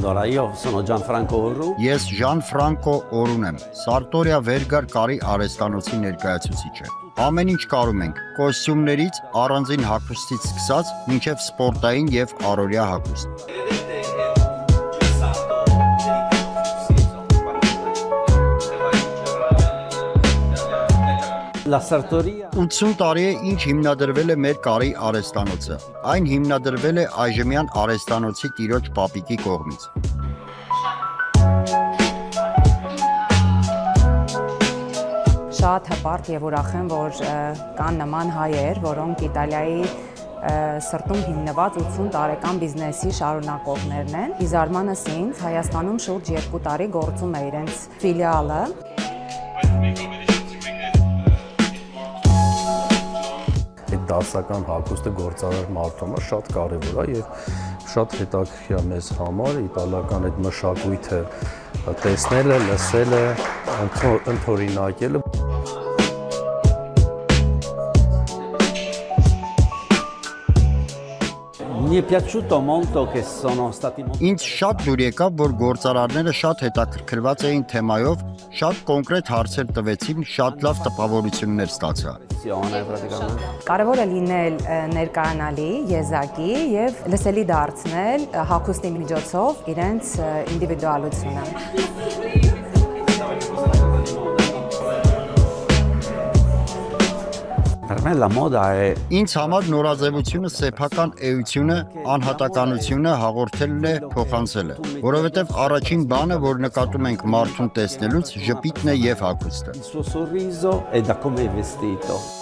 Allora, io sono Gianfranco Orru. Ես Gianfranco Orrun եմ, Sartoria Vergar կարի արհեստանոցի ներկայացուցիչ եմ։ Ամեն ինչ կարում ենք, կոստյումներից, առանձին հագուստից սկսած, մինչև սպորտային եւ առօրյա հագուստ։ La Sartoria 80 տարի է ինչ հիմնադրվել է մեր կարի արհեստանոցը։ Այն հիմնադրվել է այժմյան արհեստանոցի տիրոջ պապիկի կողմից։ Շատ հպարտ եւ ուրախ եմ, որ կան նման հայեր, որոնք Իտալիայի սրտում հիմնված 80 տարեկան բիզնեսի շարունակողներն են։ Իզարմանս ինձ Հայաստանում շուրջ 2 տարի գործում է իրենց ֆիլիալը։ Դասական հագուստը գործարար մարդու համար շատ կարևոր է եւ շատ հետաքրքիր է մեզ համար իտալական այդ մշակույթը տեսնելը, լսելը, ընդօրինակելը։ Mi è piaciuto molto che sono stati Ինձ շատ դուր եկավ, որ գործարարները շատ հետաքրքրված էին թեմայով, շատ կոնկրետ հարցեր տվեցին, շատ լավ տպավորություններ ստացա։ Կարևոր է լինել ներկայանալի, եզակի եւ լսելի դարձնել հագուստի միջոցով իրենց ինդիվիդուալությունը։ Per me la moda è Ինձ համար նորաձևությունը սեփական էությունը, անհատականությունը հաղորդելն է, փոխանցելը, որովհետև առաջին բանը, որ նկատում ենք մարդուն տեսնելուց, ժպիտն է եւ հագուստը։ il suo sorriso e da come è vestito.